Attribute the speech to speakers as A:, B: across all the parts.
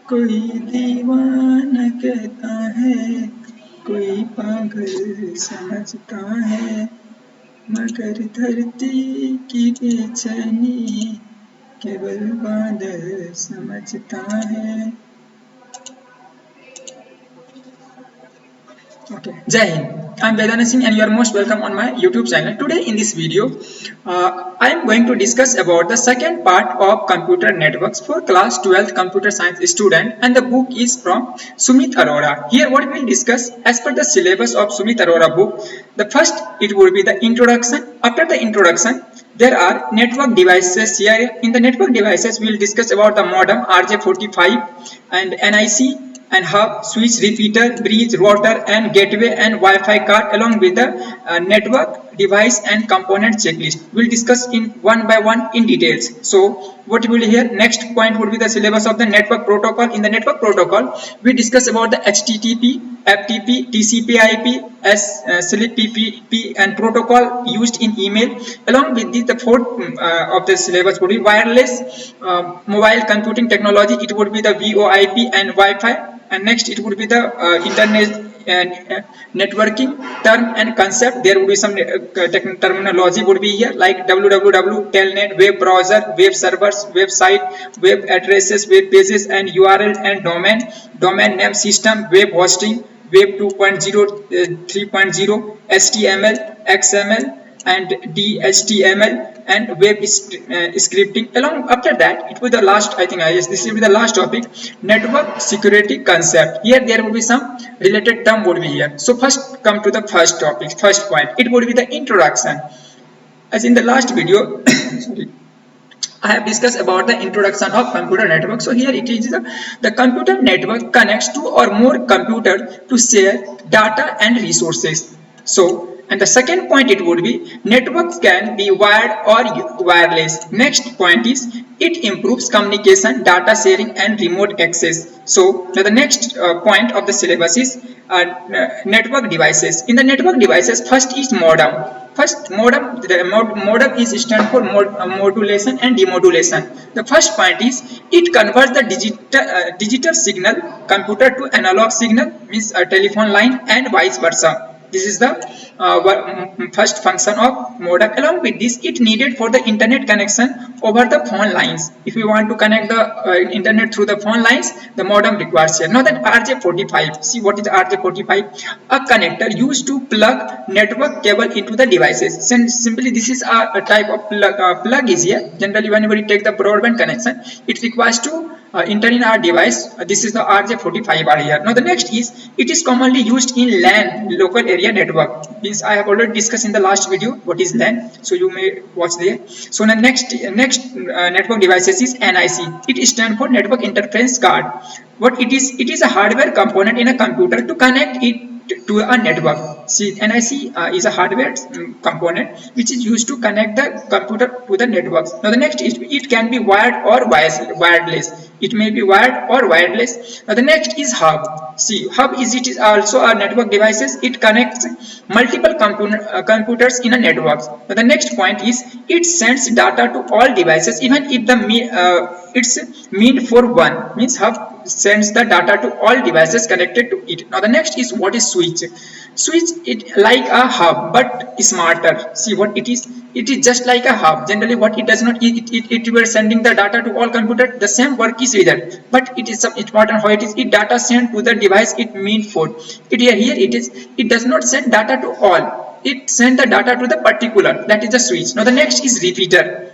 A: कोई दीवाना कहता है, कोई पागल समझता है, मगर धरती की बेचैनी केवल बादल समझता है। Okay. Jai Hind. I'm Vedana Singh and you are most welcome on my YouTube channel. Today in this video, I am going to discuss about the second part of computer networks for class 12th computer science student, and the book is from Sumit Arora. Here what we will discuss as per the syllabus of Sumit Arora book. The first it will be the introduction. After the introduction, there are network devices here. In the network devices, we will discuss about the modem RJ45 and NIC and hub, switch, repeater, bridge, router and gateway and Wi-Fi card along with the network device and component checklist. We'll discuss in one by one in details. So what we will hear next point would be the syllabus of the network protocol. In the network protocol, we discuss about the HTTP, FTP, TCP/IP, SLIP, PPP and protocol used in email. Along with the fourth of the syllabus would be wireless mobile computing technology. It would be the VoIP and Wi-Fi. And next it would be the internet networking term and concept. There would be some terminology would be here like www, telnet, web browser, web servers, website, web addresses, web pages and URL and domain name system, web hosting, web 2.0, 3.0, HTML, XML and DHTML and web scripting. Along after that, it will be the last. I think yes, this will be the last topic. Network security concept. Here there will be some related term would be here. So first come to the first topic. First point. It would be the introduction. As in the last video, sorry, I have discussed about the introduction of computer network. So here it is the computer network connects two or more computers to share data and resources. So and the second point it would be networks can be wired or wireless. Next point is it improves communication, data sharing and remote access. So now the next point of the syllabus is network devices. In the network devices, first is modem. First, modem is stand for modulation and demodulation. The first point is it converts the digital signal computer to analog signal, means a telephone line and vice versa. This is the first function of modem. Along with this, it needed for the internet connection over the phone lines. If we want to connect the internet through the phone lines, the modem requires here. Now that RJ45, see what is RJ45? A connector used to plug network cable into the devices. Simply this is a type of plug is here. Generally whenever you take the broadband connection, it requires to enter in our device. This is the RJ45 are here. Now the next is it is commonly used in LAN, local area network. Means I have already discussed in the last video what is LAN, so you may watch there. So the next network devices is NIC. It stands for network interface card. What it is? It is a hardware component in a computer to connect it to a network. See, NIC is a hardware component which is used to connect the computer to the networks. Now the next is it can be wired or wireless. It may be wired or wireless. Now the next is hub. See, hub is it is also a network devices. It connects multiple computers in a network. Now the next point is it sends data to all devices even if the it's meant for one, means hub sends the data to all devices connected to it. Now the next is what is switch. Switch it like a hub but smarter. See what it is? It is just like a hub. Generally what it does not, it were sending the data to all computers, the same work is with it, but it is some important how it is. It data sent to the device it meant for. Here it is, it does not send data to all, it send the data to the particular, that is the switch. Now the next is repeater.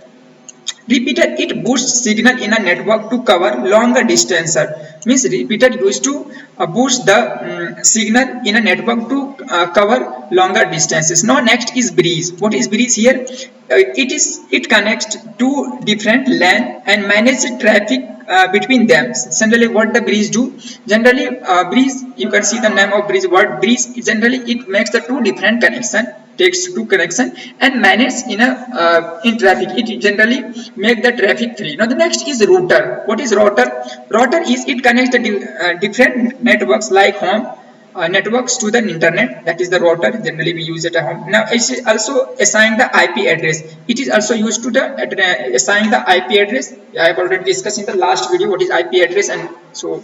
A: Repeater, it boosts signal in a network to cover longer distances. Means repeater used to boost the signal in a network to cover longer distances. Now next is bridge. What is bridge here? It connects two different LAN and manages traffic between them. Generally what the bridge do? Generally bridge, you can see the name of bridge word bridge. Generally it makes the two different connection, takes two connection and manage in traffic. It generally make the traffic free. Now the next is router. What is router? Router is it connects the different networks like home, networks to the internet, that is the router. Generally we use it at home. Now it is also assign the IP address. It is also used to the assign the IP address. I have already discussed in the last video what is IP address, and so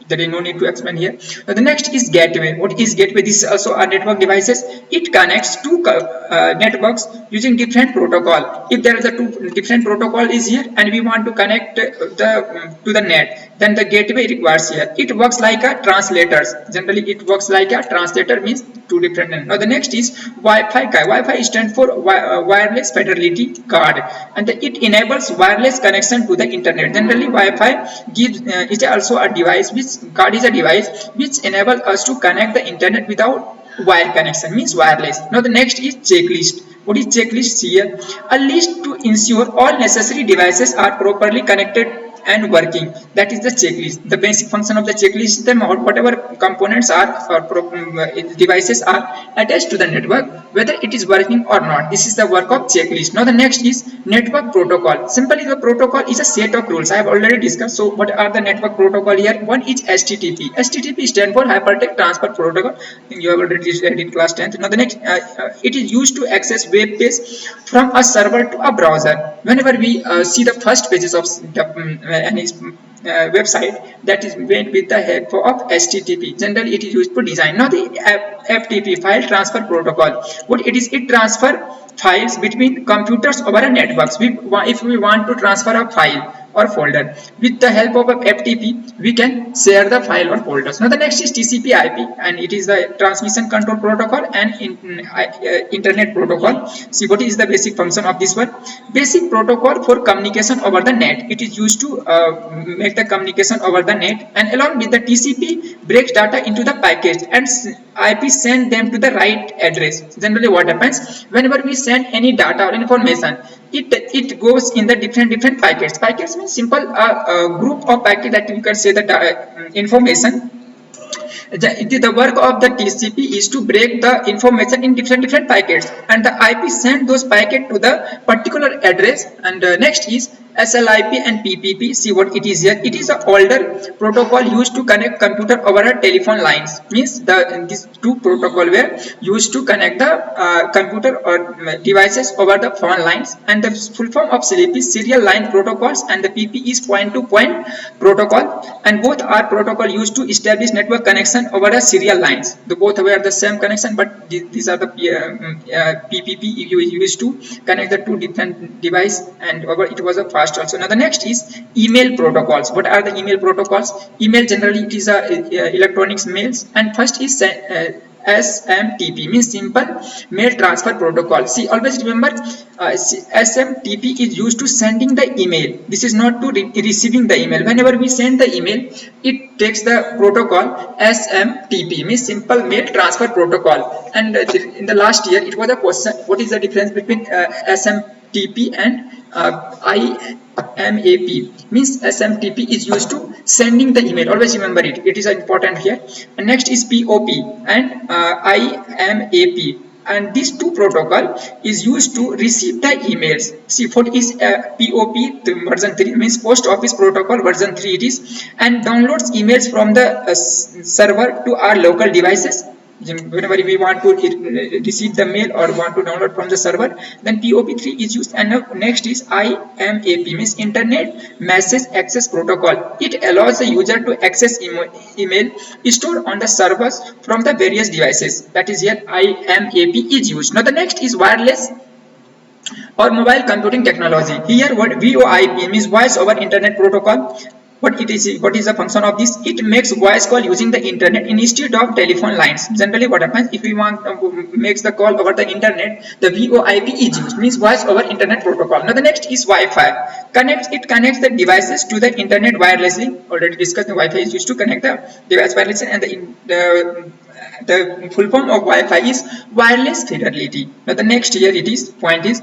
A: there is no need to explain here. Now the next is gateway. What is gateway? This is also a network devices. It connects two networks using different protocol. If there is a two different protocol is here and we want to connect to the net, then the gateway requires here. It works like a translators. Generally it works like a translator, means two different. Now the next is Wi-Fi. Wi-Fi stands for wireless fidelity card, and it enables wireless connection to the internet. Generally Wi-Fi gives is also a device which card is a device which enables us to connect the internet without wire connection, means wireless. Now the next is checklist. What is checklist here? A list to ensure all necessary devices are properly connected and working. That is the checklist. The basic function of the checklist is that whatever components are or devices are attached to the network, whether it is working or not. This is the work of checklist. Now the next is network protocol. Simply the protocol is a set of rules. I have already discussed. So what are the network protocol here? One is HTTP. HTTP stands for Hypertext Transfer Protocol. I think you have already read in class 10th. Now the next, it is used to access web page from a server to a browser. Whenever we see the first pages of the any website, that is made with the help of HTTP. Generally it is used for design. Now the FTP, file transfer protocol. What it is? It transfer files between computers over a networks. If we want to transfer a file or folder, with the help of a FTP we can share the file or folders. Now the next is TCP/IP, and it is the transmission control protocol and internet protocol. See what is the basic function of this one? Basic protocol for communication over the net. It is used to make the communication over the net, and along with the TCP breaks data into the packets, and IP send them to the right address. Generally what happens whenever we send any data or information, it goes in the different packets. Packets means simple group of packets that you can say that information. The work of the TCP is to break the information in different packets, and the IP send those packets to the particular address. And next is SLIP and PPP. See what it is here. It is an older protocol used to connect computer over a telephone lines. Means these two protocol were used to connect the computer or devices over the phone lines, and the full form of SLIP is serial line protocols, and the PP is point-to-point protocol, and both are protocol used to establish network connection over a serial lines. The both were the same connection, but these are the PPP used to connect the two different device, and it was a fast also. Now the next is email protocols. What are the email protocols? Email generally it is a electronics mails, and first is SMTP, means simple mail transfer protocol. See, always remember SMTP is used to sending the email. This is not to receiving the email. Whenever we send the email, it takes the protocol SMTP, means simple mail transfer protocol. And in the last year it was a question, what is the difference between SMTP and IMAP? Means SMTP is used to sending the email. Always remember it. It is important here. And next is POP and IMAP. And these two protocol is used to receive the emails. See what is POP version 3, means post office protocol version 3 it is, and downloads emails from the server to our local devices. Whenever we want to receive the mail or want to download from the server, then POP3 is used. And now next is IMAP, means Internet Message Access Protocol. It allows the user to access email stored on the servers from the various devices. That is here IMAP is used. Now the next is wireless or mobile computing technology. Here what VoIP means voice over internet protocol. What is the function of this? It makes voice call using the internet instead of telephone lines. Generally what happens if we want makes the call over the internet, the VoIP is used, means voice over internet protocol. Now the next is Wi-Fi. It connects the devices to the internet wirelessly. Already discussed, the Wi-Fi is used to connect the device wirelessly, and the full form of Wi-Fi is wireless fidelity. Now the next here it is point is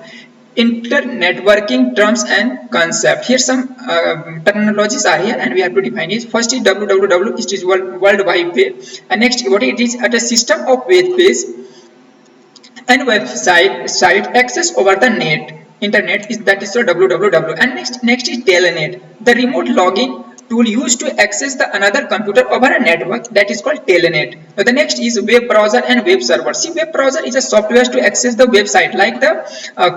A: internetworking terms and concept. Here some terminologies are here and we have to define it. First is www, it is World Wide Web, and next what it is at a system of web page and website access over the net. Internet is that is so www. And next is telnet, the remote login tool used to access the another computer over a network that is called telnet. Now the next is web browser and web server. See, web browser is a software to access the website like the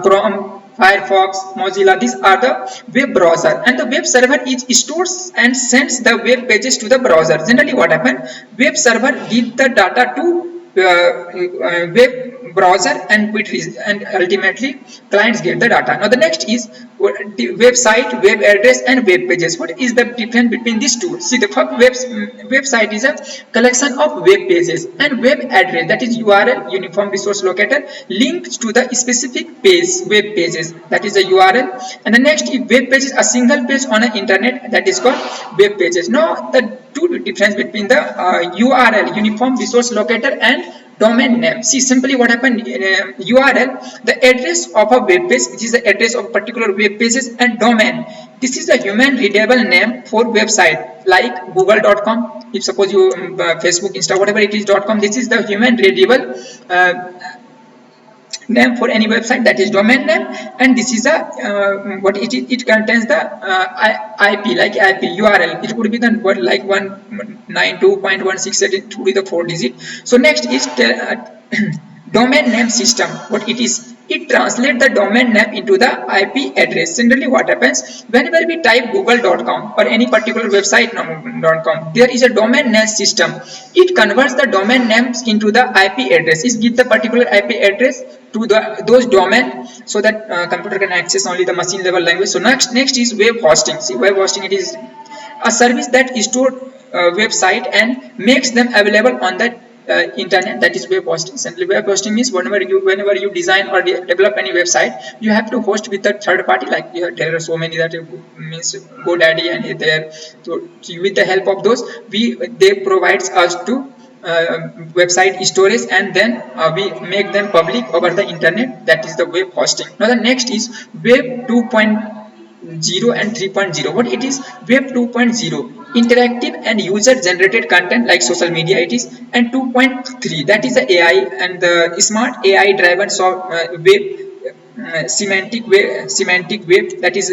A: Chrome, Firefox, Mozilla. These are the web browser, and the web server is stores and sends the web pages to the browser. Generally what happens, web server give the data to web browser and ultimately clients get the data. Now the next is the website, web address and web pages. What is the difference between these two? See, the website is a collection of web pages, and web address, that is URL, uniform resource locator, links to the specific page, web pages, that is the URL. And the next is web page is a single page on an internet, that is called web pages. Now the two difference between the URL, uniform resource locator, and domain name. See, simply what happened, URL, the address of a web page, which is the address of particular web pages, and domain, this is a human readable name for website like google.com. If suppose you Facebook, Insta, whatever it is .com, this is the human readable name for any website, that is domain name. And this is a what it is, it contains the IP, like IP URL, it would be the word like 192.168, it would be the 4 digit. So next is domain name system. What it is, it translates the domain name into the IP address. Generally what happens, whenever we type google.com or any particular website .com, there is a domain name system. It converts the domain names into the IP address. It gives the particular IP address to those domain, so that computer can access only the machine level language. So next is web hosting. See, web hosting, it is a service that stores website and makes them available on the internet, that is web hosting. Simply web hosting means whenever you design or develop any website, you have to host with a third party, like there are so many, that means GoDaddy and there. So with the help of those, they provides us to website storage, and then we make them public over the internet, that is the web hosting. Now the next is web 2.0 and 3.0. What it is, web 2.0, interactive and user generated content like social media it is, and 2.3, that is the AI and the smart AI driven web, semantic web, that is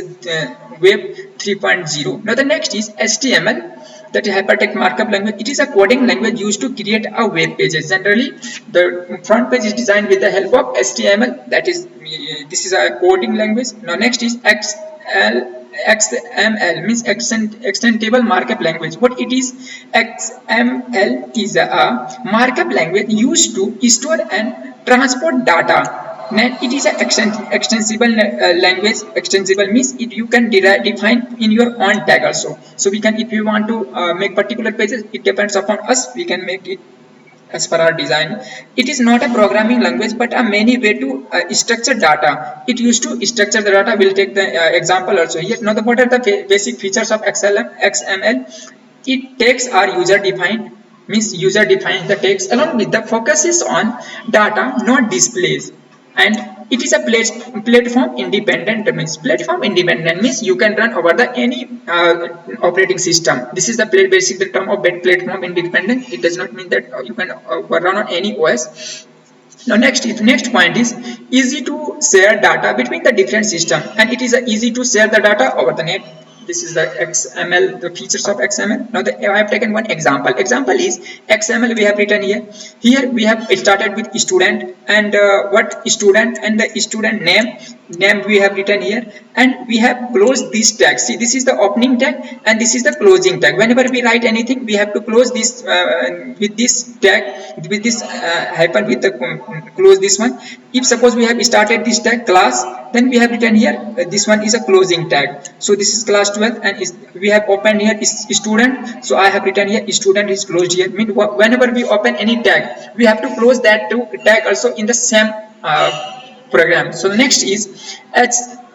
A: web 3.0. Now the next is HTML, that is hypertext markup language. It is a coding language used to create a web pages. Generally the front page is designed with the help of HTML, that is this is a coding language. Now next is XML, means extendable markup language. What it is, XML is a markup language used to store and transport data. Then it is an extensible language. Extensible means you can define in your own tag also. So we can, if you want to make particular pages, it depends upon us, we can make it as per our design. It is not a programming language, but a many way to structure data. It used to structure the data. We'll take the example also here. Now what are the basic features of XML? It tags are user defined, means user defines the text, along with the focuses on data, not displays. And it is a platform independent. Means you can run over the any operating system. This is the basic term of platform independent. It does not mean that you can run on any OS. Now next point is easy to share data between the different system, and it is easy to share the data over the net. This is the XML, the features of XML. Now I have taken one example. Example is XML we have written here. Here we have started with student, and what student and the student name we have written here, and we have closed this tag. See, this is the opening tag and this is the closing tag. Whenever we write anything, we have to close this with this tag, with this hyphen, with the close this one. If suppose we have started this tag class, then we have written here this one is a closing tag. So this is class 12, and we have opened here is student. So I have written here student is closed here. Mean whenever we open any tag, we have to close that tag also in the same program. So the next is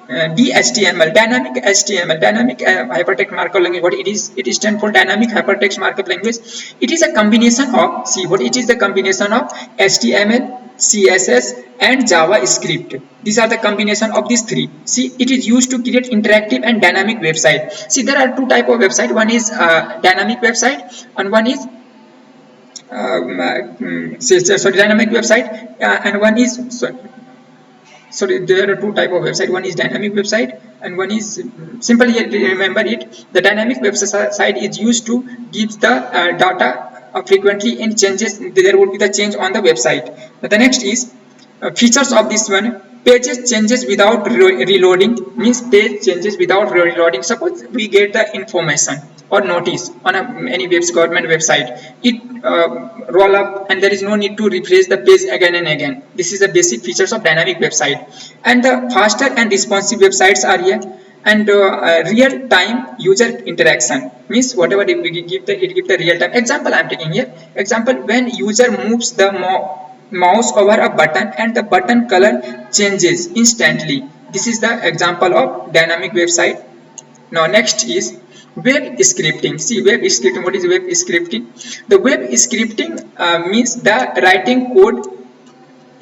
A: DHTML, dynamic HTML, dynamic hypertext markup language. What it is? It stands for dynamic hypertext markup language. It is a combination of, see what it is, the combination of HTML, CSS and JavaScript. These are the combination of these three. See, it is used to create interactive and dynamic website. See, there are two type of website. One is dynamic website and one is dynamic website, and one is So there are two type of website. One is dynamic website and one is simply remember it. The dynamic website is used to give the data frequently and changes. There would be the change on the website. The next is features of this one. Pages changes without reloading, means page changes without reloading. Suppose we get the information or notice on any government website, it roll up and there is no need to refresh the page again and again. This is the basic features of dynamic website. And the faster and responsive websites are here. And real time user interaction, means whatever we give the, it give the real time. Example I am taking here. Example, when user moves the mouse over a button and the button color changes instantly. This is the example of dynamic website. Now next is web scripting. See, web scripting. What is web scripting? The web scripting means the writing code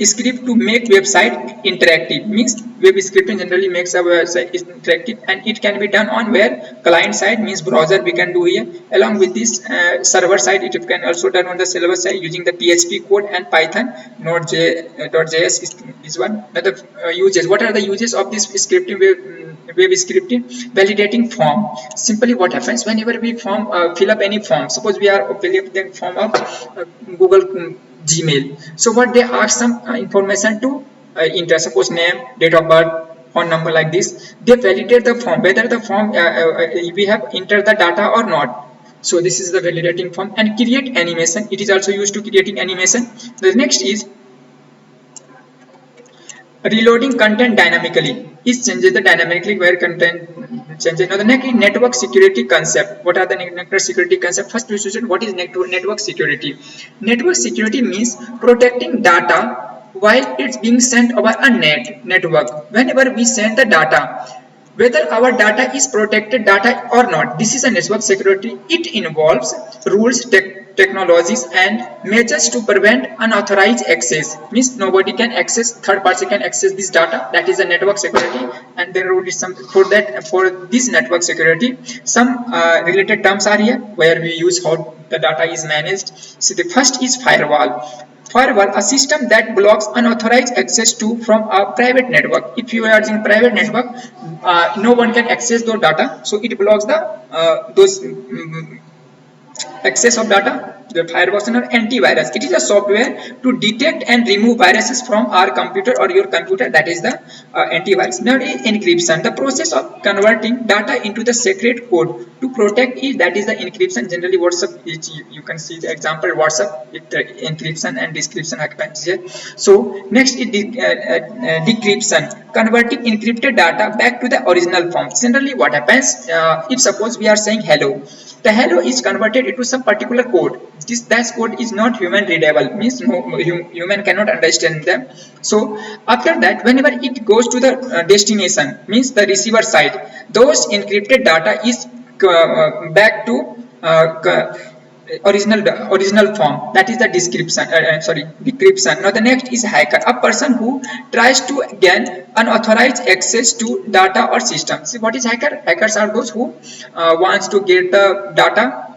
A: script to make website interactive. Means web scripting generally makes a website interactive, and it can be done on where client side, means browser we can do here. Along with this server side, it can also done on the server side using the PHP code and Python. Node.js is one. Another uses. What are the uses of this scripting web scripting? Validating form. Simply what happens whenever we fill up any form. Suppose we are filling up the form of Google Gmail. So what they ask some information to enter, suppose name, date of birth, phone number, like this. They validate the form whether the form we have entered the data or not. So this is the validating form. And create animation. It is also used to creating animation. The next is reloading content dynamically. It changes the dynamically where content changes. Now the next is network security concept. What are the network security concept? First we should say what is network security. Network security means protecting data while it's being sent over a network. Whenever we send the data, whether our data is protected data or not, this is a network security. It involves rules, technologies and measures to prevent unauthorized access. Means nobody can access, third party can access this data. That is a network security. And there will be some for this network security, some related terms are here where we use how the data is managed. So the first is firewall. Firewall, a system that blocks unauthorized access to from a private network. If you are using private network, no one can access those data, so it blocks the those access of data. The firewall is an antivirus. It is a software to detect and remove viruses from our computer or your computer. That is the antivirus. Now is encryption, the process of converting data into the secret code to protect it. That is the encryption. Generally WhatsApp, you can see the example WhatsApp with the encryption and description happens here. So next is decryption, converting encrypted data back to the original form. Generally what happens, if suppose we are saying hello, the hello is converted into some particular code. That code is not human readable, means no human cannot understand them. So after that, whenever it goes to the destination, means the receiver side, those encrypted data is back to original form. That is the decryption. Now the next is hacker, a person who tries to gain unauthorized access to data or systems. See, what is hacker? Hackers are those who wants to get the data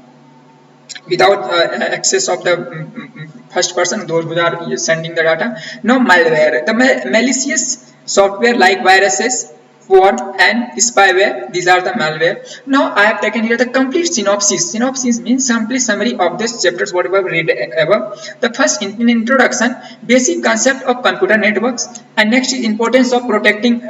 A: without access of the first person, those who are sending the data. Now malware, the malicious software like viruses, worm and spyware. These are the malware. Now I have taken here the complete synopsis. Synopsis means simply summary of this chapters whatever we read above. The first in introduction, basic concept of computer networks, and next is importance of protecting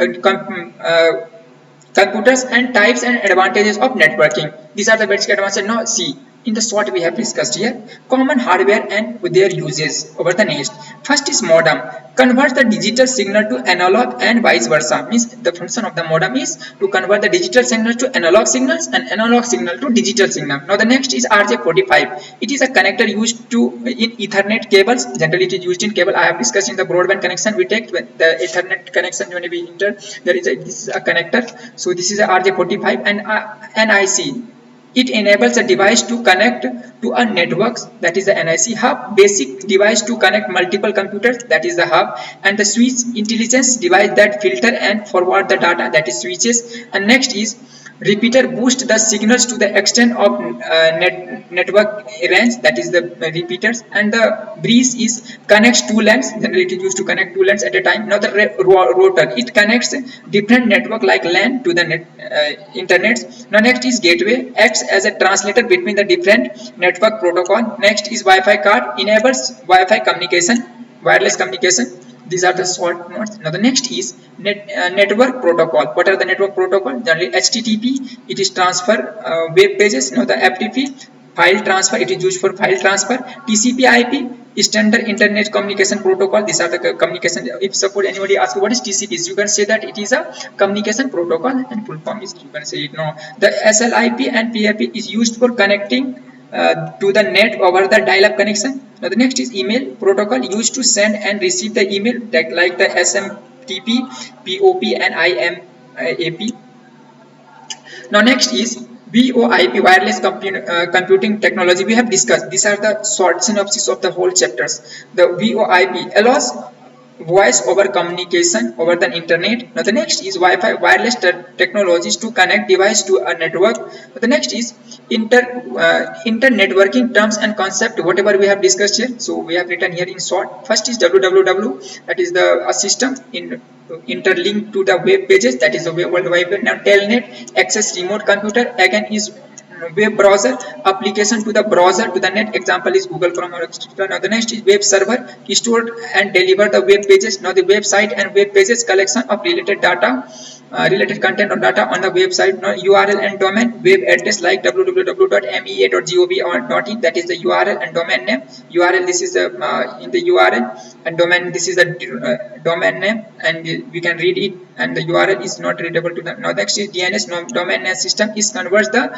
A: computers and types and advantages of networking. These are the basic advantages. Now see, in the short we have discussed here common hardware and their uses over the next. First is modem, convert the digital signal to analog and vice versa. Means the function of the modem is to convert the digital signals to analog signals and analog signal to digital signal. Now the next is RJ45. It is a connector used to in Ethernet cables. Generally it is used in cable. I have discussed in the broadband connection. We take the Ethernet connection when we enter. This is a connector. So this is a RJ45 and NIC. It enables a device to connect to a network, that is the NIC. Hub, basic device to connect multiple computers, that is the hub. And the switch, intelligence device that filter and forward the data, that is switches. And next is Repeater boost the signals to the extent of network range, that is the repeaters. And the breeze is connects two LANs. Generally it is used to connect two LANs at a time. Now the rotor, it connects different network like LAN to the internet. Now next is gateway, acts as a translator between the different network protocol. Next is Wi-Fi card, enables Wi-Fi communication, wireless communication. These are the short notes. Now the next is network protocol. What are the network protocol? Generally HTTP, it is transfer web pages. Now the FTP, file transfer, it is used for file transfer. TCP/IP, standard internet communication protocol. These are the communication. If suppose anybody asks what is TCP, you can say that it is a communication protocol, and full form is, you can say it. No, the SLIP and PIP is used for connecting to the net over the dial-up connection. Now the next is email protocol, used to send and receive the email, like the SMTP, POP and IMAP. Now next is VoIP, wireless computing technology. We have discussed. These are the short synopsis of the whole chapters. The VoIP allows voice over communication over the internet. Now the next is Wi-Fi, wireless technologies to connect device to a network. Now the next is inter-networking terms and concept, whatever we have discussed here. So we have written here in short. First is WWW, that is a system interlinked to the web pages, that is the World Wide Web. Now Telnet, access remote computer, again is web browser, application to the browser to the net, example is Google Chrome or etc. Now the next is web server, store and deliver the web pages. Now the website and web pages, collection of related data, related content or data on the website. Now URL and domain, web address like www.mea.gov or .in, that is the URL and domain name. URL, this is the in the URL, and domain, this is the domain name, and we can read it, and the URL is not readable to the. Now next is DNS, domain name system, is converts the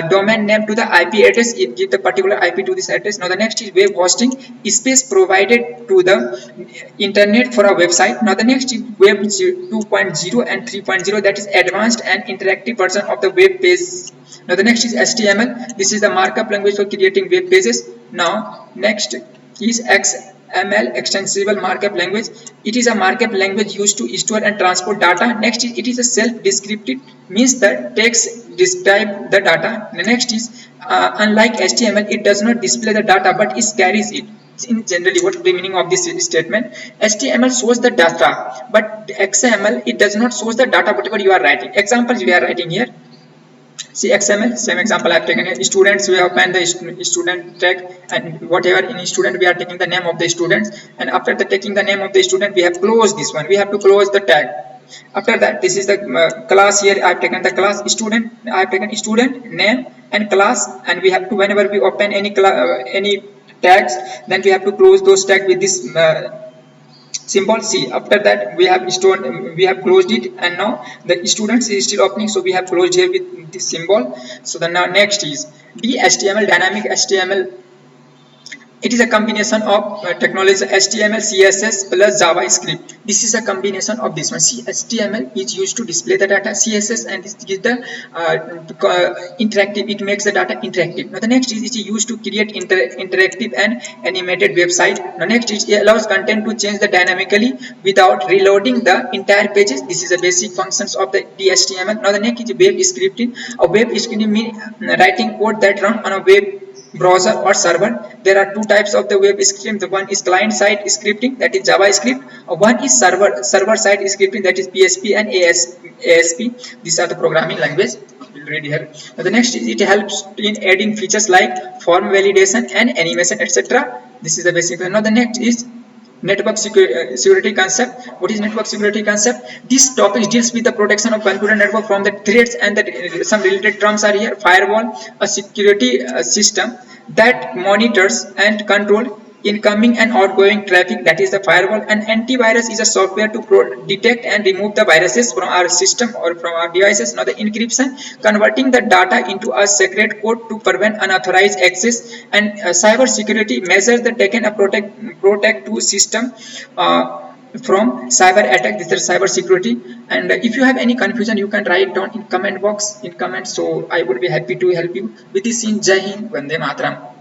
A: domain name to the IP address. It gives the particular IP to this address. Now the next is web hosting, space provided to the internet for a website. Now the next is web 2.0 and 3.0, that is advanced and interactive version of the web page. Now the next is HTML. This is the markup language for creating web pages. Now next is XML, extensible markup language. It is a markup language used to store and transport data. Next is, it is a self-descriptive, means the text describe the data. The next is unlike HTML, it does not display the data but it carries it. In generally, what is the meaning of this statement? HTML shows the data, but XML, it does not shows the data whatever you are writing. Examples we are writing here. See XML, same example I have taken here. Students, we have opened the student tag, and whatever in student we are taking the name of the students, and after the taking the name of the student we have closed this one. We have to close the tag. After that, this is the class. Here I have taken the class student. I have taken student name and class, and we have to, whenever we open any tags, then we have to close those tags with this symbol C. After that, we have closed it, and now the students is still opening, so we have closed here with this symbol. So the now next is DHTML, dynamic HTML. It is a combination of technology HTML, CSS plus JavaScript. This is a combination of this one. See, HTML is used to display the data, CSS, and this is the interactive. It makes the data interactive. Now the next is, it is used to create interactive and animated website. Now next is, it allows content to change the dynamically without reloading the entire pages. This is the basic functions of the HTML. Now the next is web scripting. A web scripting means writing code that run on a web browser or server. There are two types of the web scripting. The one is client side scripting, that is JavaScript. One is server side scripting, that is PHP and ASP. These are the programming language. We'll read here. Now the next is, it helps in adding features like form validation and animation, etc. This is the basic. Now the next is network security concept. What is network security concept? This topic deals with the protection of computer network from the threats, and some related terms are here. Firewall, a security system that monitors and control incoming and outgoing traffic, that is the firewall. And antivirus is a software to detect and remove the viruses from our system or from our devices. Now the encryption, converting the data into a secret code to prevent unauthorized access. And cyber security measures that taken a protect to system from cyber attack. This is cyber security. And if you have any confusion, you can write down in comment box, in comments. So I would be happy to help you with this. In Jai Hind, Vande Mataram.